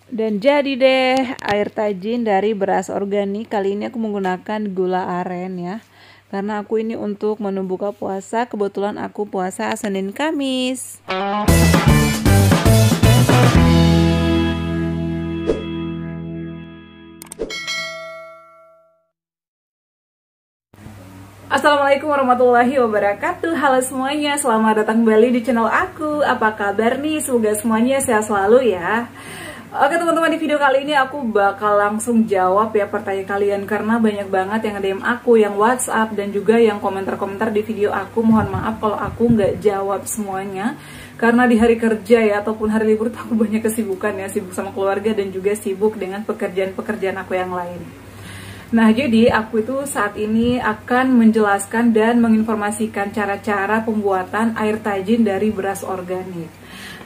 Dan jadi deh air tajin dari beras organik. Kali ini aku menggunakan gula aren ya. Karena aku ini untuk menu buka puasa, kebetulan aku puasa Senin Kamis. Assalamualaikum warahmatullahi wabarakatuh. Halo semuanya, selamat datang kembali di channel aku. Apa kabar nih? Semoga semuanya sehat selalu ya. Oke teman-teman, di video kali ini aku bakal langsung jawab ya pertanyaan kalian, karena banyak banget yang DM aku, yang WhatsApp, dan juga yang komentar-komentar di video aku. Mohon maaf kalau aku nggak jawab semuanya, karena di hari kerja ya ataupun hari libur aku banyak kesibukan ya, sibuk sama keluarga dan juga sibuk dengan pekerjaan-pekerjaan aku yang lain. Nah, jadi aku itu saat ini akan menjelaskan dan menginformasikan cara-cara pembuatan air tajin dari beras organik.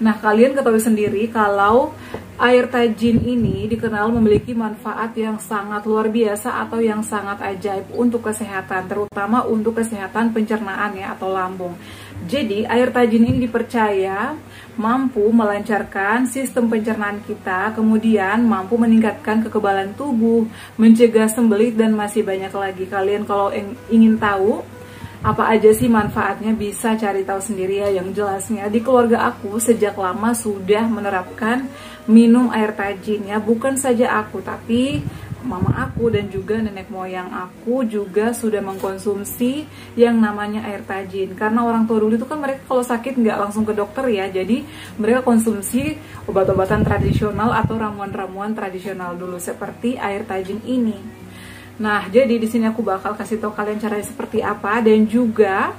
Nah, kalian ketahui sendiri kalau air tajin ini dikenal memiliki manfaat yang sangat luar biasa atau yang sangat ajaib untuk kesehatan, terutama untuk kesehatan pencernaan ya atau lambung. Jadi, air tajin ini dipercaya mampu melancarkan sistem pencernaan kita, kemudian mampu meningkatkan kekebalan tubuh, mencegah sembelit, dan masih banyak lagi. Kalian kalau ingin tahu apa aja sih manfaatnya, bisa cari tahu sendiri ya. Yang jelasnya di keluarga aku sejak lama sudah menerapkan minum air tajin ya. Bukan saja aku, tapi mama aku dan juga nenek moyang aku juga sudah mengkonsumsi yang namanya air tajin. Karena orang tua dulu itu kan mereka kalau sakit nggak langsung ke dokter ya, jadi mereka konsumsi obat-obatan tradisional atau ramuan-ramuan tradisional dulu seperti air tajin ini. Nah, jadi di sini aku bakal kasih tahu kalian caranya seperti apa, dan juga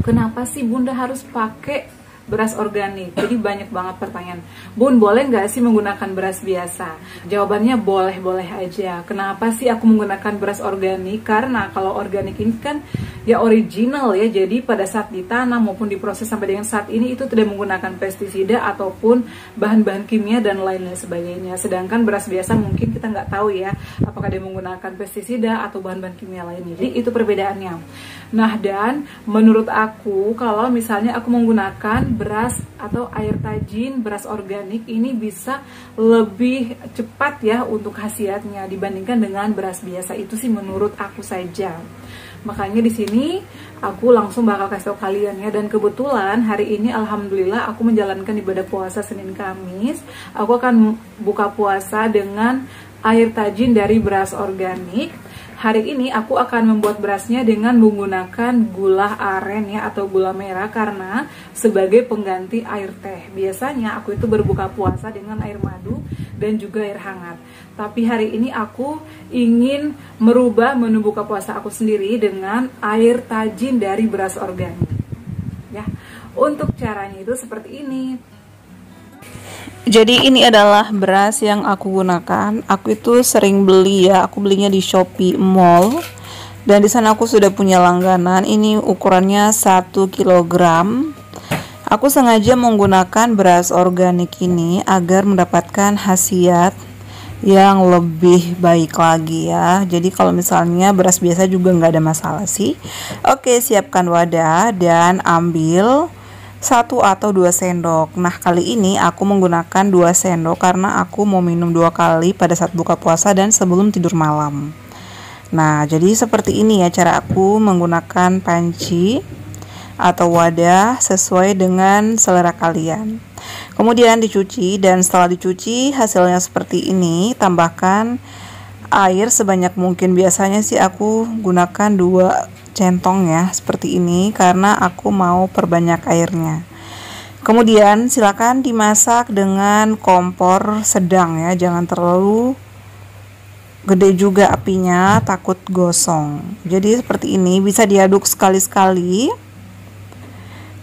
kenapa sih Bunda harus pakai beras organik. Jadi banyak banget pertanyaan, Bun, boleh nggak sih menggunakan beras biasa? Jawabannya boleh-boleh aja. Kenapa sih aku menggunakan beras organik? Karena kalau organik ini kan ya original ya, jadi pada saat ditanam maupun diproses sampai dengan saat ini itu tidak menggunakan pestisida ataupun bahan-bahan kimia dan lain-lain sebagainya. Sedangkan beras biasa mungkin kita nggak tahu ya apakah dia menggunakan pestisida atau bahan-bahan kimia lainnya. Jadi itu perbedaannya. Nah, dan menurut aku kalau misalnya aku menggunakan beras atau air tajin beras organik ini bisa lebih cepat ya untuk khasiatnya dibandingkan dengan beras biasa. Itu sih menurut aku saja. Makanya di sini aku langsung bakal kasih tau kalian ya. Dan kebetulan hari ini alhamdulillah aku menjalankan ibadah puasa Senin Kamis. Aku akan buka puasa dengan air tajin dari beras organik. Hari ini aku akan membuat berasnya dengan menggunakan gula aren ya atau gula merah, karena sebagai pengganti air teh. Biasanya aku itu berbuka puasa dengan air madu dan juga air hangat. Tapi hari ini aku ingin merubah menu buka puasa aku sendiri dengan air tajin dari beras organik. Ya, untuk caranya itu seperti ini. Jadi ini adalah beras yang aku gunakan. Aku itu sering beli ya. Aku belinya di Shopee Mall. Dan di sana aku sudah punya langganan. Ini ukurannya 1 kg. Aku sengaja menggunakan beras organik ini agar mendapatkan khasiat yang lebih baik lagi ya. Jadi kalau misalnya beras biasa juga nggak ada masalah sih. Oke, siapkan wadah dan ambil 1 atau 2 sendok. Nah, kali ini aku menggunakan 2 sendok karena aku mau minum 2 kali pada saat buka puasa dan sebelum tidur malam. Nah, jadi seperti ini ya cara aku menggunakan panci atau wadah sesuai dengan selera kalian. Kemudian dicuci, dan setelah dicuci hasilnya seperti ini. Tambahkan air sebanyak mungkin. Biasanya sih aku gunakan 2 centong ya seperti ini karena aku mau perbanyak airnya. Kemudian silakan dimasak dengan kompor sedang ya, jangan terlalu gede juga apinya, takut gosong. Jadi seperti ini, bisa diaduk sekali-sekali,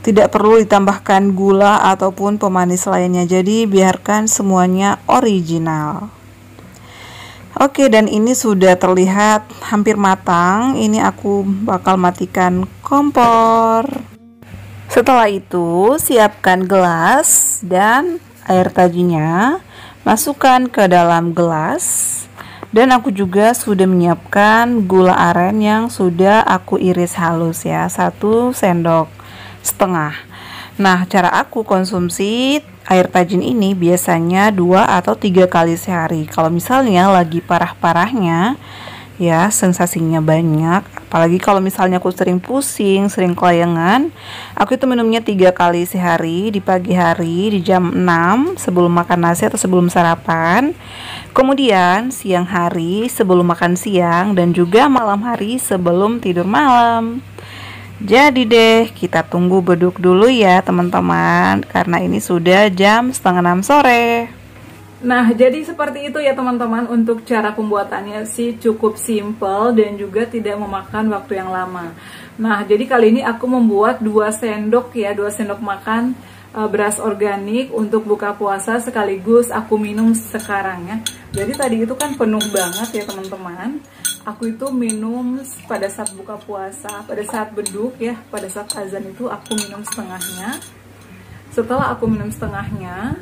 tidak perlu ditambahkan gula ataupun pemanis lainnya. Jadi biarkan semuanya original. Oke, dan ini sudah terlihat hampir matang. Ini aku bakal matikan kompor. Setelah itu, siapkan gelas dan air tajinnya. Masukkan ke dalam gelas. Dan aku juga sudah menyiapkan gula aren yang sudah aku iris halus ya, 1,5 sendok. Nah, cara aku konsumsi air tajin ini biasanya 2 atau 3 kali sehari. Kalau misalnya lagi parah-parahnya ya, sensasinya banyak, apalagi kalau misalnya aku sering pusing, sering kelayangan, aku itu minumnya 3 kali sehari, di pagi hari di jam 6 sebelum makan nasi atau sebelum sarapan, kemudian siang hari sebelum makan siang, dan juga malam hari sebelum tidur malam. Jadi deh, kita tunggu beduk dulu ya teman-teman, karena ini sudah jam setengah 6 sore. Nah, jadi seperti itu ya teman-teman. Untuk cara pembuatannya sih cukup simple dan juga tidak memakan waktu yang lama. Nah, jadi kali ini aku membuat 2 sendok ya, 2 sendok makan beras organik untuk buka puasa, sekaligus aku minum sekarang ya. Jadi tadi itu kan penuh banget ya teman-teman. Aku itu minum pada saat buka puasa, pada saat beduk ya, pada saat azan itu aku minum setengahnya. Setelah aku minum setengahnya,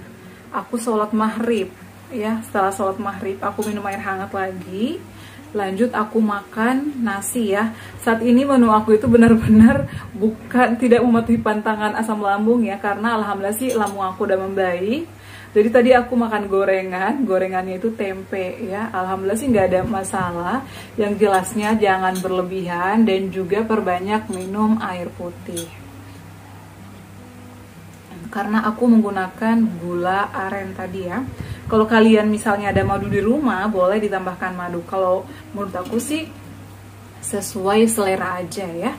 aku sholat maghrib ya. Setelah sholat maghrib aku minum air hangat lagi, lanjut aku makan nasi ya. Saat ini menu aku itu benar-benar bukan, tidak mematuhi pantangan asam lambung ya, karena alhamdulillah sih lambung aku udah membaik. Jadi tadi aku makan gorengannya itu tempe ya, alhamdulillah sih nggak ada masalah. Yang jelasnya jangan berlebihan dan juga perbanyak minum air putih. Karena aku menggunakan gula aren tadi ya. Kalau kalian misalnya ada madu di rumah, boleh ditambahkan madu. Kalau menurut aku sih sesuai selera aja ya.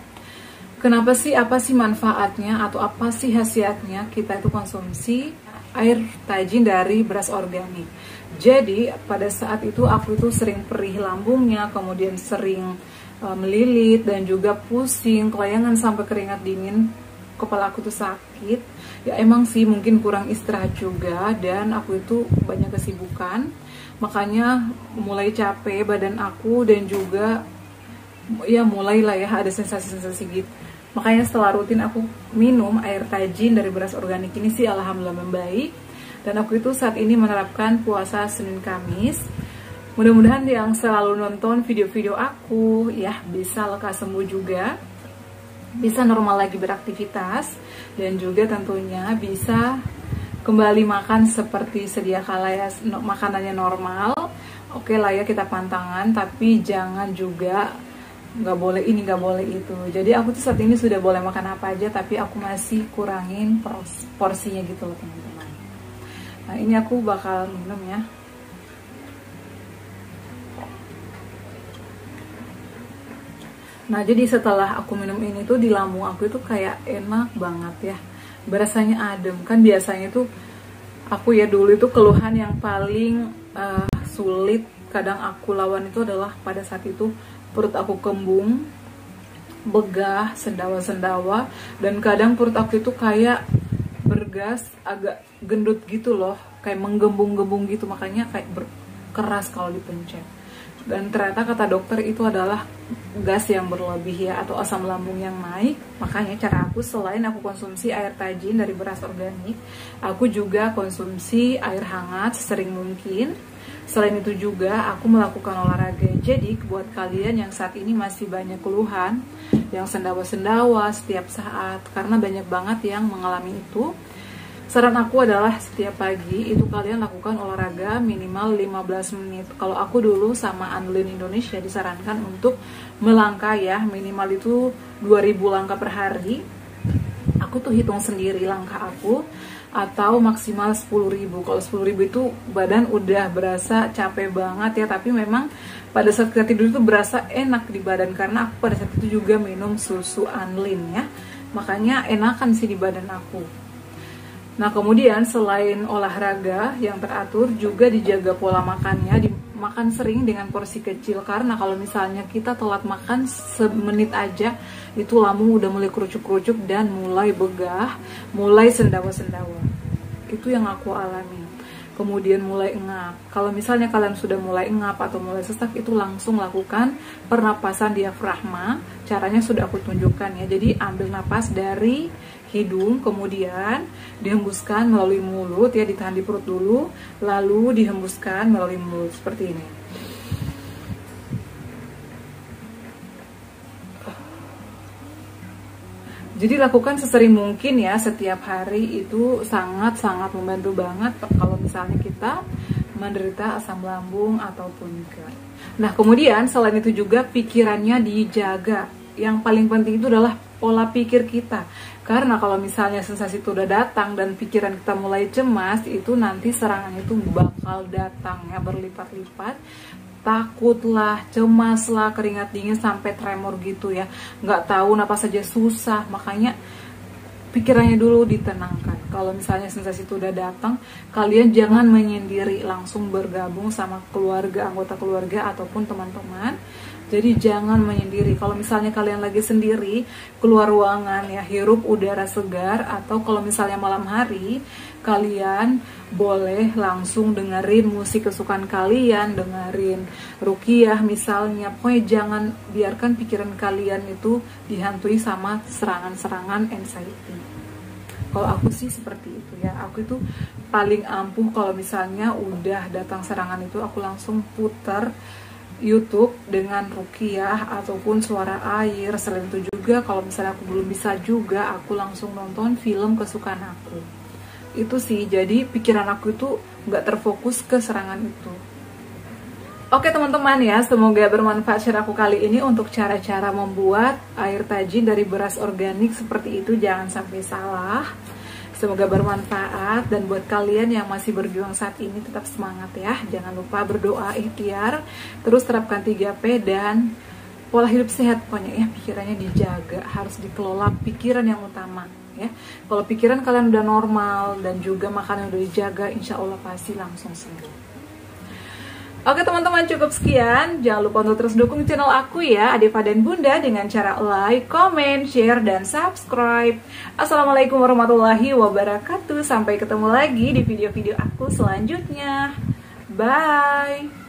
Kenapa sih, apa sih manfaatnya atau apa sih khasiatnya kita itu konsumsi air tajin dari beras organik? Jadi pada saat itu aku itu sering perih lambungnya, kemudian sering melilit dan juga pusing, kelayangan sampai keringat dingin, kepala aku tuh sakit. Ya emang sih mungkin kurang istirahat juga, dan aku itu banyak kesibukan, makanya mulai capek badan aku, dan juga ya mulailah ya ada sensasi-sensasi gitu. Makanya setelah rutin aku minum air tajin dari beras organik ini sih alhamdulillah membaik. Dan aku itu saat ini menerapkan puasa Senin Kamis. Mudah-mudahan yang selalu nonton video-video aku ya bisa lekas sembuh juga, bisa normal lagi beraktivitas, dan juga tentunya bisa kembali makan seperti sedia kala ya, makanannya normal. Oke lah ya, kita pantangan, tapi jangan juga nggak boleh ini, nggak boleh itu. Jadi aku tuh saat ini sudah boleh makan apa aja, tapi aku masih kurangin porsinya gitu loh teman-teman. Nah ini aku bakal minum ya. Nah jadi setelah aku minum ini tuh di lambung aku itu kayak enak banget ya, berasanya adem. Kan biasanya tuh aku ya dulu itu keluhan yang paling sulit kadang aku lawan itu adalah pada saat itu perut aku kembung, begah, sendawa-sendawa, dan kadang perut aku itu kayak bergas, agak gendut gitu loh, kayak menggembung-gembung gitu, makanya kayak keras kalau dipencet. Dan ternyata kata dokter itu adalah gas yang berlebih ya, atau asam lambung yang naik. Makanya cara aku, selain aku konsumsi air tajin dari beras organik, aku juga konsumsi air hangat sesering mungkin. Selain itu juga aku melakukan olahraga. Jadi buat kalian yang saat ini masih banyak keluhan, yang sendawa-sendawa setiap saat, karena banyak banget yang mengalami itu, saran aku adalah setiap pagi itu kalian lakukan olahraga minimal 15 menit. Kalau aku dulu sama Anlin Indonesia disarankan untuk melangkah ya, minimal itu 2000 langkah per hari. Aku tuh hitung sendiri langkah aku, atau maksimal 10.000. Kalau 10.000 itu badan udah berasa capek banget ya, tapi memang pada saat kita tidur itu berasa enak di badan, karena aku pada saat itu juga minum susu Anlin ya, makanya enakan sih di badan aku. Nah kemudian selain olahraga yang teratur, juga dijaga pola makannya, makan sering dengan porsi kecil, karena kalau misalnya kita telat makan semenit aja, itu lambung udah mulai kerucuk-kerucuk dan mulai begah, mulai sendawa-sendawa. Itu yang aku alami. Kemudian mulai engap. Kalau misalnya kalian sudah mulai engap atau mulai sesak, itu langsung lakukan pernapasan diafragma. Caranya sudah aku tunjukkan ya. Jadi ambil napas dari hidung, kemudian dihembuskan melalui mulut ya, ditahan di perut dulu, lalu dihembuskan melalui mulut seperti ini. Jadi lakukan sesering mungkin ya setiap hari, itu sangat-sangat membantu banget kalau misalnya kita menderita asam lambung ataupun GERD. Nah kemudian selain itu juga pikirannya dijaga. Yang paling penting itu adalah pola pikir kita. Karena kalau misalnya sensasi itu udah datang dan pikiran kita mulai cemas, itu nanti serangan itu bakal datang ya berlipat-lipat. Takutlah, cemaslah, keringat dingin sampai tremor gitu ya, nggak tahu napas saja susah. Makanya pikirannya dulu ditenangkan. Kalau misalnya sensasi itu udah datang, kalian jangan menyendiri, langsung bergabung sama keluarga, anggota keluarga ataupun teman-teman. Jadi jangan menyendiri. Kalau misalnya kalian lagi sendiri, keluar ruangan ya, hirup udara segar. Atau kalau misalnya malam hari, kalian boleh langsung dengerin musik kesukaan kalian, dengerin ruqyah misalnya. Pokoknya jangan biarkan pikiran kalian itu dihantui sama serangan-serangan anxiety. Kalau aku sih seperti itu ya. Aku itu paling ampuh kalau misalnya udah datang serangan itu, aku langsung putar YouTube dengan ruqyah ataupun suara air. Selain itu juga kalau misalnya aku belum bisa juga, aku langsung nonton film kesukaan aku. Itu sih, jadi pikiran aku itu nggak terfokus ke serangan itu. Oke teman-teman ya, semoga bermanfaat share aku kali ini untuk cara-cara membuat air tajin dari beras organik seperti itu. Jangan sampai salah. Semoga bermanfaat, dan buat kalian yang masih berjuang saat ini tetap semangat ya. Jangan lupa berdoa, ikhtiar, terus terapkan 3P dan pola hidup sehat pokoknya ya. Pikirannya dijaga, harus dikelola pikiran yang utama ya. Kalau pikiran kalian udah normal dan juga makanan udah dijaga, insya Allah pasti langsung sembuh. Oke teman-teman, cukup sekian. Jangan lupa untuk terus dukung channel aku ya, Adifa dan Bunda, dengan cara like, comment, share, dan subscribe. Assalamualaikum warahmatullahi wabarakatuh. Sampai ketemu lagi di video-video aku selanjutnya. Bye.